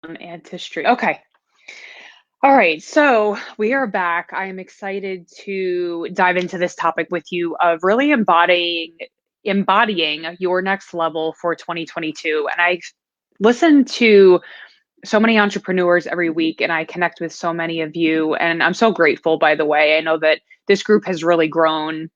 And history. Okay. All right. So we are back. I am excited to dive into this topic with you of really embodying your next level for 2022. And I listen to so many entrepreneurs every week and I connect with so many of you. And I'm so grateful, by the way. I know that this group has really grown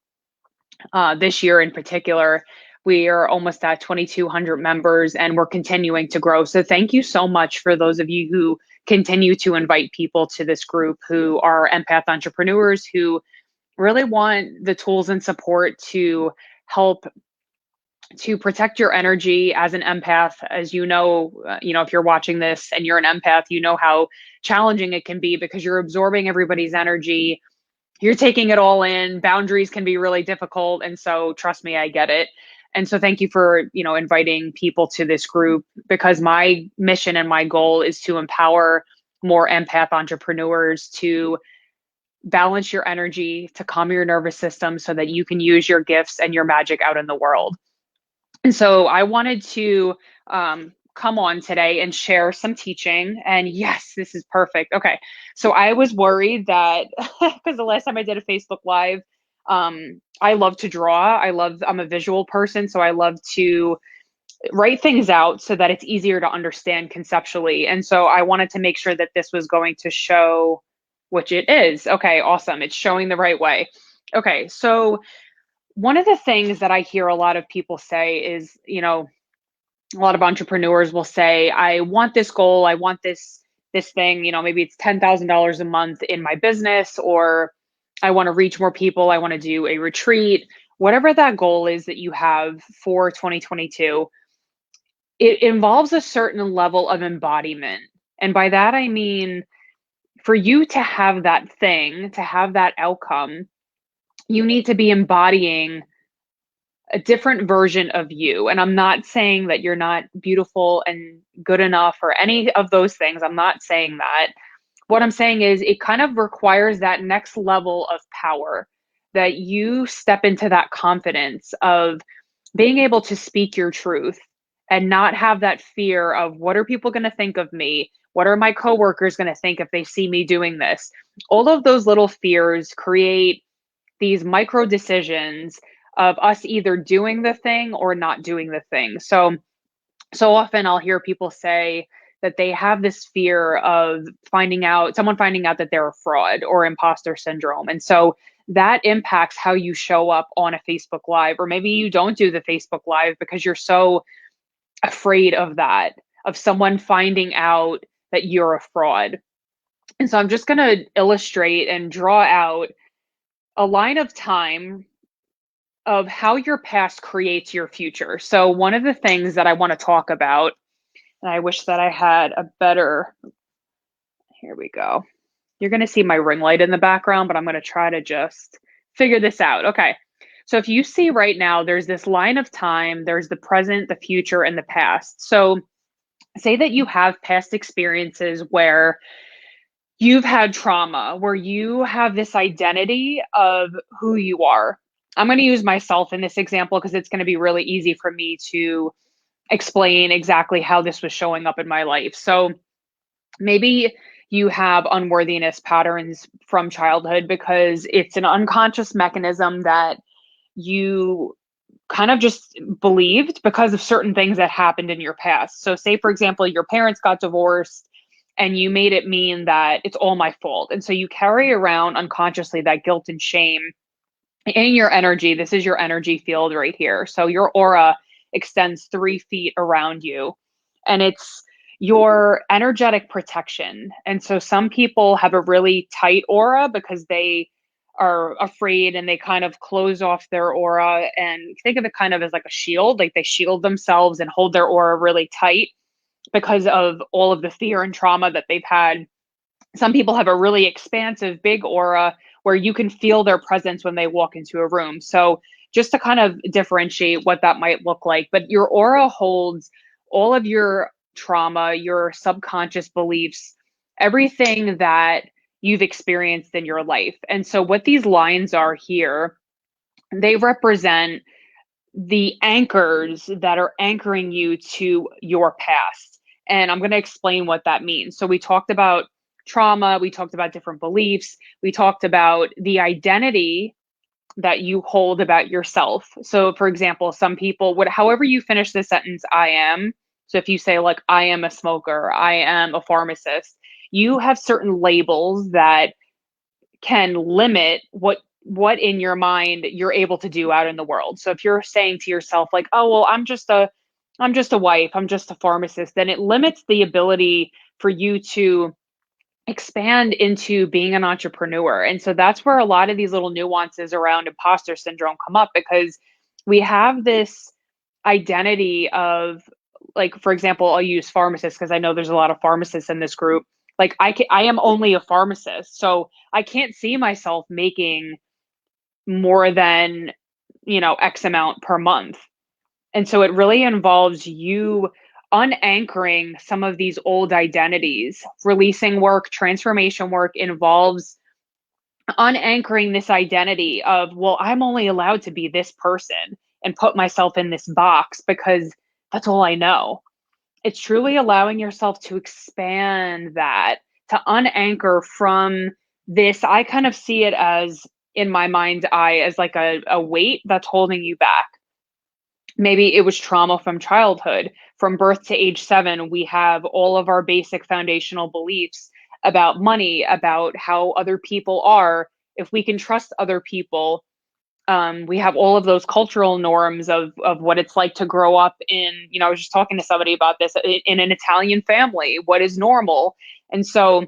this year in particular. We are almost at 2,200 members and we're continuing to grow. So thank you so much for those of you who continue to invite people to this group who are empath entrepreneurs who really want the tools and support to help to protect your energy as an empath. As if you're watching this and you're an empath, you know how challenging it can be because you're absorbing everybody's energy, you're taking it all in. Boundaries can be really difficult. And so trust me, I get it. And so thank you for, inviting people to this group because my mission and my goal is to empower more empath entrepreneurs to balance your energy, to calm your nervous system so that you can use your gifts and your magic out in the world. And so I wanted to come on today and share some teaching. And yes, this is perfect. Okay. So I was worried that because the last time I did a Facebook Live, I love to draw. I'm a visual person. So I love to write things out so that it's easier to understand conceptually. And so I wanted to make sure that this was going to show, which it is. Okay. Awesome. It's showing the right way. Okay. So one of the things that I hear a lot of people say is, a lot of entrepreneurs will say, I want this goal, I want this thing, maybe it's $10,000 a month in my business, or I want to reach more people, I want to do a retreat, whatever that goal is that you have for 2022. It involves a certain level of embodiment. And by that I mean for you to have that thing, to have that outcome, you need to be embodying a different version of you. And I'm not saying that you're not beautiful and good enough or any of those things. I'm not saying that. What I'm saying is it kind of requires that next level of power, that you step into that confidence of being able to speak your truth and not have that fear of what are people going to think of me? What are my coworkers going to think if they see me doing this? All of those little fears create these micro decisions of us either doing the thing or not doing the thing. So often I'll hear people say that they have this fear of someone finding out that they're a fraud or imposter syndrome. And so that impacts how you show up on a Facebook Live, or maybe you don't do the Facebook Live because you're so afraid of that, of someone finding out that you're a fraud. And so I'm just going to illustrate and draw out a line of time of how your past creates your future. So one of the things that I want to talk about, and I wish that I had a better, here we go. You're going to see my ring light in the background, but I'm going to try to just figure this out. Okay. So if you see right now, there's this line of time, there's the present, the future, and the past. So say that you have past experiences where you've had trauma, where you have this identity of who you are. I'm going to use myself in this example because it's going to be really easy for me to explain exactly how this was showing up in my life. So maybe you have unworthiness patterns from childhood because it's an unconscious mechanism that you kind of just believed because of certain things that happened in your past. So say, for example, your parents got divorced and you made it mean that it's all my fault. And so you carry around unconsciously that guilt and shame in your energy. This is your energy field right here. So your aura extends 3 feet around you, and it's your energetic protection. And so some people have a really tight aura because they are afraid and they kind of close off their aura, and think of it kind of as like a shield, like they shield themselves and hold their aura really tight because of all of the fear and trauma that they've had. Some people have a really expansive, big aura where you can feel their presence when they walk into a room. So just to kind of differentiate what that might look like, but your aura holds all of your trauma, your subconscious beliefs, everything that you've experienced in your life. And so what these lines are here, they represent the anchors that are anchoring you to your past. And I'm going to explain what that means. So we talked about trauma, we talked about different beliefs, we talked about the identity that you hold about yourself. So for example, some people would, however you finish the sentence, I am. So if you say like, I am a smoker, I am a pharmacist, you have certain labels that can limit what in your mind you're able to do out in the world. So if you're saying to yourself like, oh well, I'm just a wife, I'm just a pharmacist, then it limits the ability for you to expand into being an entrepreneur. And so that's where a lot of these little nuances around imposter syndrome come up, because we have this identity of, like, for example, I'll use pharmacists because I know there's a lot of pharmacists in this group. Like I am only a pharmacist, so I can't see myself making more than, X amount per month. And so it really involves you unanchoring some of these old identities. Releasing work, transformation work involves unanchoring this identity of, well, I'm only allowed to be this person and put myself in this box because that's all I know. It's truly allowing yourself to expand that, to unanchor from this. I kind of see it as, in my mind's eye, as like a weight that's holding you back. Maybe it was trauma from childhood. From birth to age 7, we have all of our basic foundational beliefs about money, about how other people are, if we can trust other people. We have all of those cultural norms of what it's like to grow up in, I was just talking to somebody about this, in an Italian family, what is normal. And so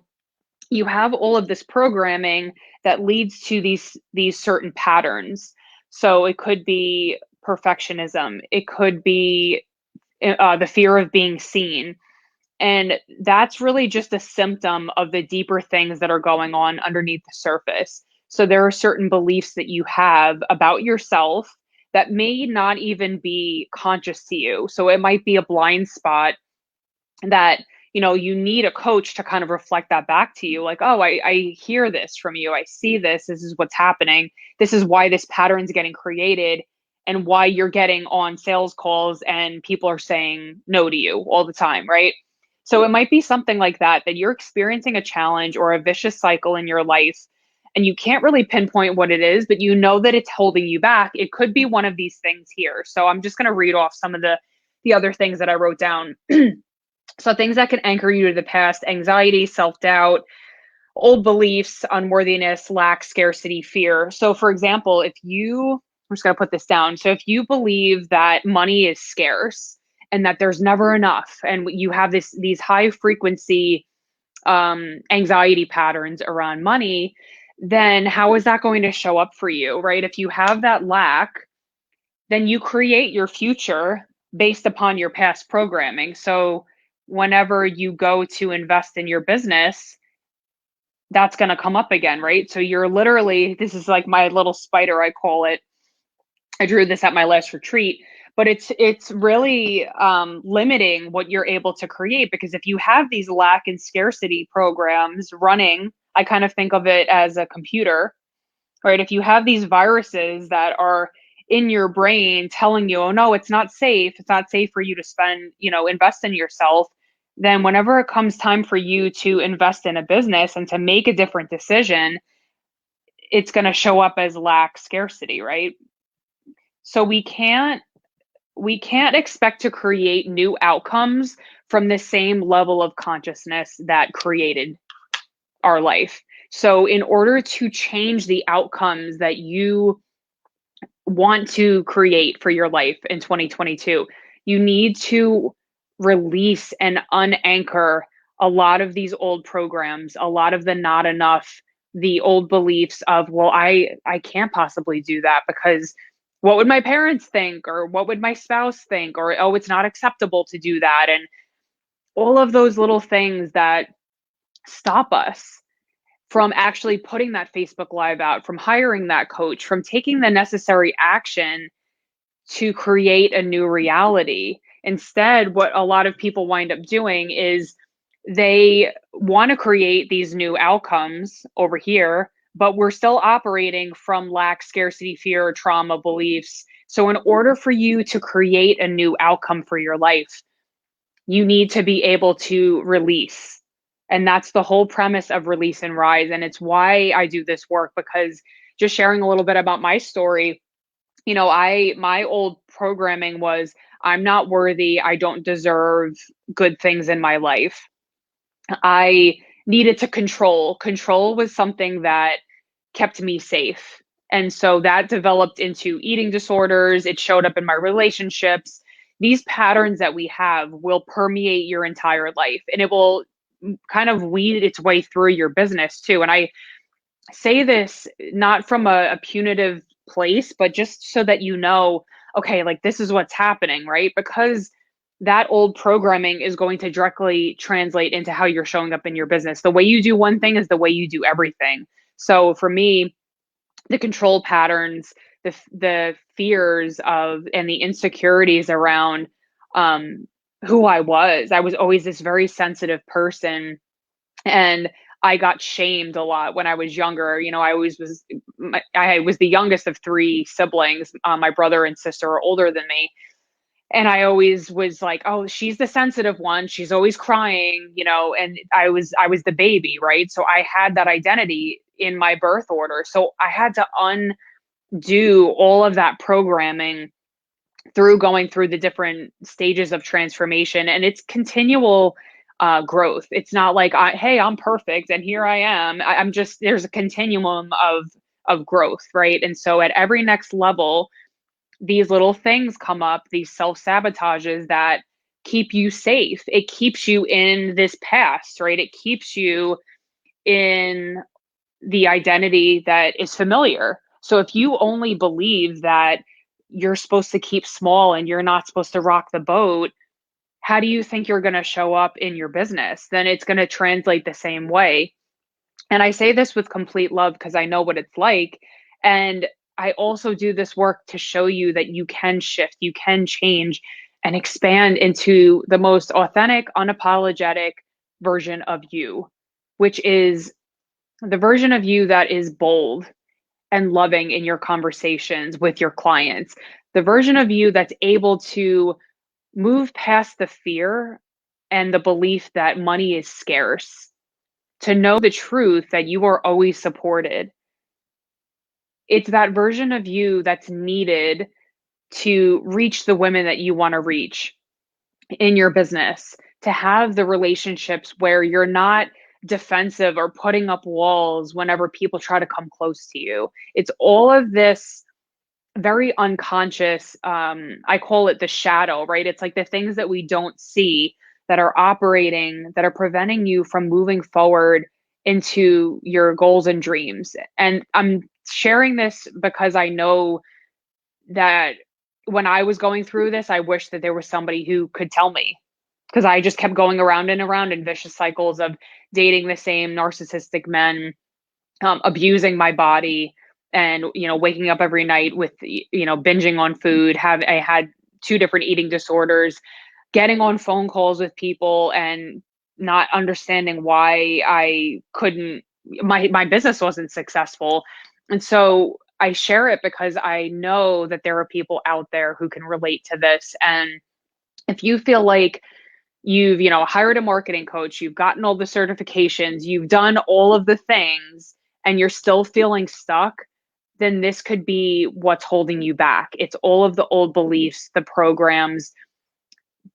you have all of this programming that leads to these certain patterns. So it could be perfectionism, it could be the fear of being seen. And that's really just a symptom of the deeper things that are going on underneath the surface. So there are certain beliefs that you have about yourself that may not even be conscious to you. So it might be a blind spot that, you need a coach to kind of reflect that back to you. Like, oh, I hear this from you. I see this. This is what's happening. This is why this pattern's getting created, and why you're getting on sales calls and people are saying no to you all the time, right? So it might be something like that, that you're experiencing a challenge or a vicious cycle in your life, and you can't really pinpoint what it is, but you know that it's holding you back. It could be one of these things here. So I'm just going to read off some of the other things that I wrote down. So things that can anchor you to the past: anxiety, self-doubt, old beliefs, unworthiness, lack, scarcity, fear. So for example, I'm just going to put this down. So if you believe that money is scarce and that there's never enough, and you have these high frequency anxiety patterns around money, then how is that going to show up for you, right? If you have that lack, then you create your future based upon your past programming. So whenever you go to invest in your business, that's going to come up again, right? So you're literally, this is like my little spider, I call it. I drew this at my last retreat, but it's really limiting what you're able to create, because if you have these lack and scarcity programs running, I kind of think of it as a computer, right? If you have these viruses that are in your brain telling you, oh no, it's not safe. It's not safe for you to spend, invest in yourself. Then whenever it comes time for you to invest in a business and to make a different decision, it's going to show up as lack, scarcity, right? So we can't expect to create new outcomes from the same level of consciousness that created our life. So in order to change the outcomes that you want to create for your life in 2022, you need to release and unanchor a lot of these old programs, a lot of the not enough, the old beliefs of, well, I can't possibly do that because what would my parents think, or what would my spouse think, or oh, it's not acceptable to do that, and all of those little things that stop us from actually putting that Facebook Live out, from hiring that coach, from taking the necessary action to create a new reality. Instead, what a lot of people wind up doing is they want to create these new outcomes over here, but we're still operating from lack, scarcity, fear, trauma beliefs. So in order for you to create a new outcome for your life, you need to be able to release. And that's the whole premise of Release and Rise. And it's why I do this work, because just sharing a little bit about my story, my old programming was, I'm not worthy, I don't deserve good things in my life. I needed to control. Control was something that kept me safe. And so that developed into eating disorders. It showed up in my relationships. These patterns that we have will permeate your entire life, and it will kind of weed its way through your business too. And I say this not from a punitive place, but just so that okay, like this is what's happening, right? Because that old programming is going to directly translate into how you're showing up in your business. The way you do one thing is the way you do everything. So for me, the control patterns, the fears of, and the insecurities around who I was always this very sensitive person, and I got shamed a lot when I was younger. I always was, I was the youngest of three siblings. My brother and sister are older than me. And I always was like, oh, she's the sensitive one. She's always crying, and I was the baby, right? So I had that identity in my birth order. So I had to undo all of that programming through going through the different stages of transformation, and it's continual growth. It's not like, hey, I'm perfect and here I am. I'm just, there's a continuum of growth, right? And so at every next level, these little things come up, these self-sabotages that keep you safe. It keeps you in this past, right? It keeps you in the identity that is familiar. So if you only believe that you're supposed to keep small and you're not supposed to rock the boat, how do you think you're going to show up in your business? Then it's going to translate the same way. And I say this with complete love because I know what it's like. And I also do this work to show you that you can shift, you can change and expand into the most authentic, unapologetic version of you, which is the version of you that is bold and loving in your conversations with your clients, the version of you that's able to move past the fear and the belief that money is scarce, to know the truth that you are always supported. It's that version of you that's needed to reach the women that you want to reach in your business, to have the relationships where you're not defensive or putting up walls whenever people try to come close to you. It's all of this very unconscious, I call it the shadow, right? It's like the things that we don't see that are operating, that are preventing you from moving forward into your goals and dreams. And I'm sharing this because I know that when I was going through this, I wish that there was somebody who could tell me, because I just kept going around and around in vicious cycles of dating the same narcissistic men, abusing my body, and waking up every night with binging on food. I had two different eating disorders, getting on phone calls with people and not understanding why I couldn't, my business wasn't successful. And so I share it because I know that there are people out there who can relate to this. And if you feel like you've hired a marketing coach, you've gotten all the certifications, you've done all of the things, and you're still feeling stuck, then this could be what's holding you back. It's all of the old beliefs, the programs,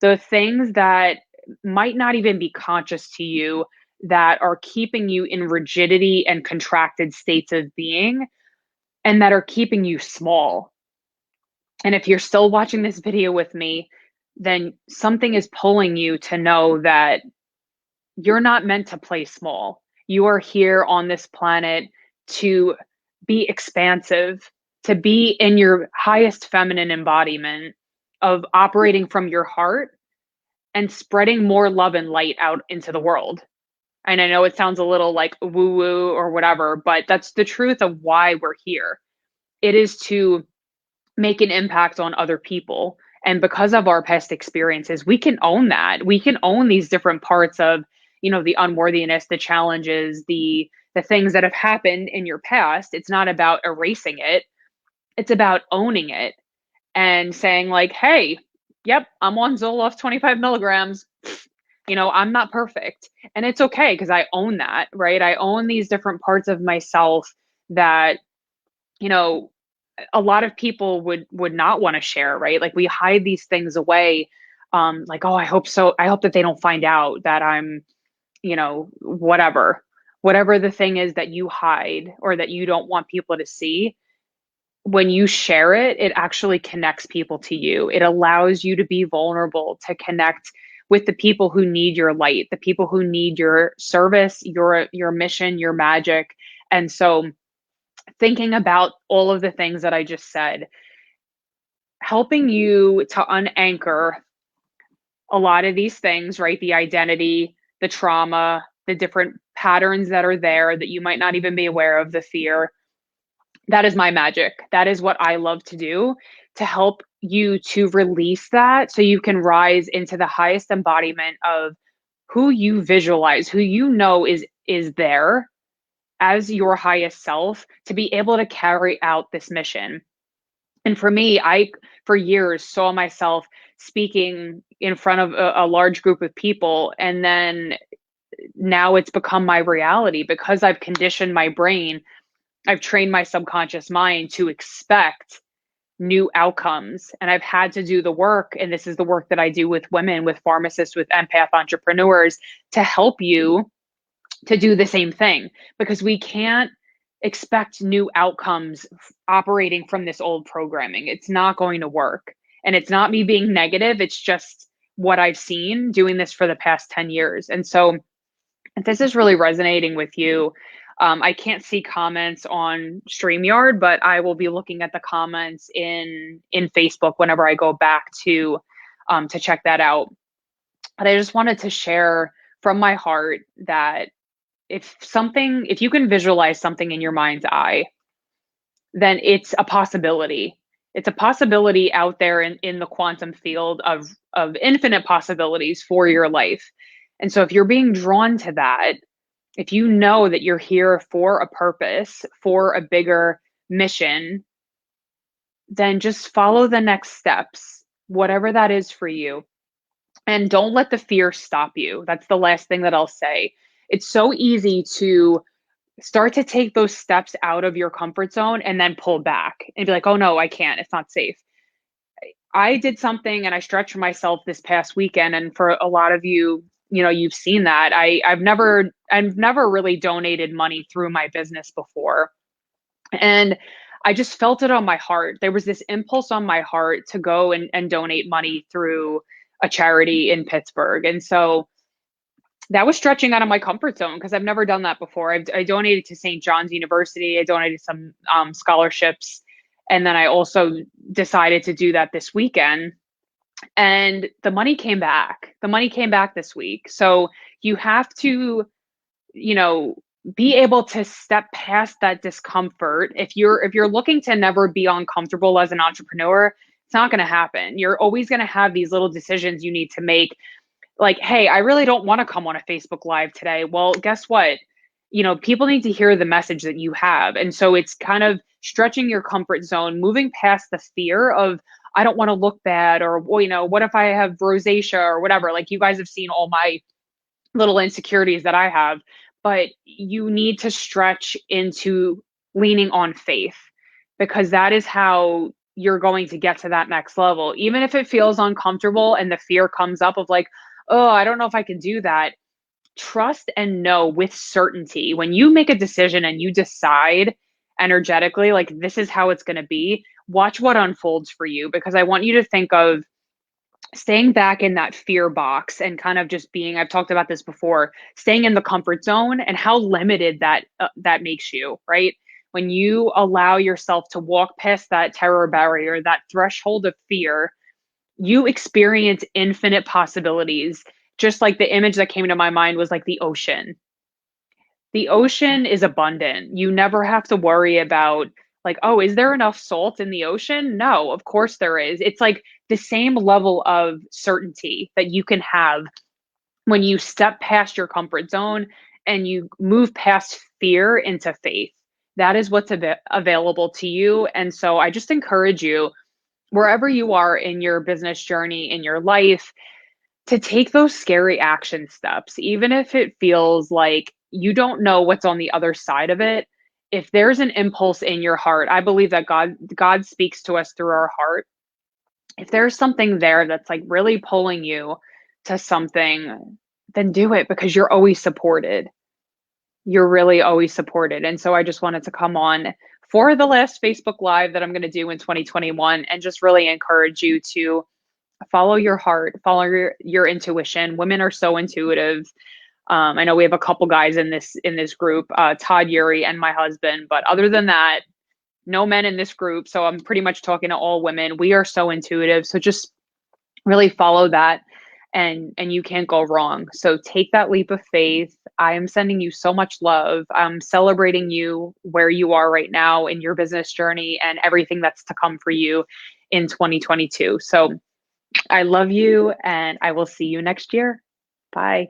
the things that might not even be conscious to you, that are keeping you in rigidity and contracted states of being, and that are keeping you small. And if you're still watching this video with me, then something is pulling you to know that you're not meant to play small. You are here on this planet to be expansive, to be in your highest feminine embodiment of operating from your heart and spreading more love and light out into the world. And I know it sounds a little like woo woo or whatever, but that's the truth of why we're here. It is to make an impact on other people. And because of our past experiences, we can own that. We can own these different parts of, the unworthiness, the challenges, the things that have happened in your past. It's not about erasing it. It's about owning it and saying like, hey, yep, I'm on Zoloft 25 milligrams. I'm not perfect. And it's okay because I own that, right? I own these different parts of myself that, you know, a lot of people would not want to share, right? Like we hide these things away. Like, oh, I hope so. I hope that they don't find out that I'm, whatever the thing is that you hide or that you don't want people to see. When you share it, it actually connects people to you. It allows you to be vulnerable, to connect with the people who need your light, the people who need your service, your mission, your magic. And so thinking about all of the things that I just said, helping you to unanchor a lot of these things, right? The identity, the trauma, the different patterns that are there that you might not even be aware of, the fear. That is my magic. That is what I love to do, to help you to release that so you can rise into the highest embodiment of who you visualize, who is there as your highest self, to be able to carry out this mission. And for me, I for years saw myself speaking in front of a large group of people, and then now it's become my reality because I've conditioned my brain. I've trained my subconscious mind to expect new outcomes, and I've had to do the work. And this is the work that I do with women, with pharmacists, with empath entrepreneurs, to help you to do the same thing, because we can't expect new outcomes operating from this old programming. It's not going to work. And it's not me being negative, it's just what I've seen doing this for the past 10 years. And so if this is really resonating with you, I can't see comments on StreamYard, but I will be looking at the comments in Facebook whenever I go back to check that out. But I just wanted to share from my heart that if you can visualize something in your mind's eye, then it's a possibility. It's a possibility out there in the quantum field of infinite possibilities for your life. And so if you're being drawn to that, if you know that you're here for a purpose, for a bigger mission, then just follow the next steps, whatever that is for you. And don't let the fear stop you. That's the last thing that I'll say. It's so easy to start to take those steps out of your comfort zone and then pull back and be like, oh no, I can't. It's not safe. I did something and I stretched myself this past weekend. And for a lot of you, you've seen that. I've never really donated money through my business before. And I just felt it on my heart. There was this impulse on my heart to go and donate money through a charity in Pittsburgh. And so that was stretching out of my comfort zone because I've never done that before. I donated to St. John's University. I donated some scholarships. And then I also decided to do that this weekend. And the money came back. The money came back this week. So you have to, be able to step past that discomfort. If you're looking to never be uncomfortable as an entrepreneur, it's not going to happen. You're always going to have these little decisions you need to make, like, hey, I really don't want to come on a Facebook Live today. Well, guess what? People need to hear the message that you have. And so it's kind of stretching your comfort zone, moving past the fear of, I don't want to look bad, or, well, what if I have rosacea or whatever? Like, you guys have seen all my little insecurities that I have, but you need to stretch into leaning on faith, because that is how you're going to get to that next level. Even if it feels uncomfortable and the fear comes up of like, oh, I don't know if I can do that. Trust and know with certainty. When you make a decision and you decide energetically, like, this is how it's going to be, watch what unfolds for you. Because I want you to think of staying back in that fear box and kind of just being, I've talked about this before, staying in the comfort zone, and how limited that makes you, right? When you allow yourself to walk past that terror barrier, that threshold of fear, you experience infinite possibilities. Just like the image that came to my mind was like the ocean. The ocean is abundant. You never have to worry about, like, oh, is there enough salt in the ocean? No, of course there is. It's like the same level of certainty that you can have when you step past your comfort zone and you move past fear into faith. That is what's available to you. And so I just encourage you, wherever you are in your business journey, in your life, to take those scary action steps, even if it feels like you don't know what's on the other side of it. If there's an impulse in your heart, I believe that God speaks to us through our heart. If there's something there that's like really pulling you to something, then do it because you're always supported. You're really always supported. And so I just wanted to come on for the last Facebook Live that I'm going to do in 2021 and just really encourage you to follow your heart, follow your intuition. Women are so intuitive. I know we have a couple guys in this group, Todd, Yuri, and my husband. But other than that, no men in this group. So I'm pretty much talking to all women. We are so intuitive. So just really follow that, and you can't go wrong. So take that leap of faith. I am sending you so much love. I'm celebrating you where you are right now in your business journey and everything that's to come for you in 2022. So I love you and I will see you next year. Bye.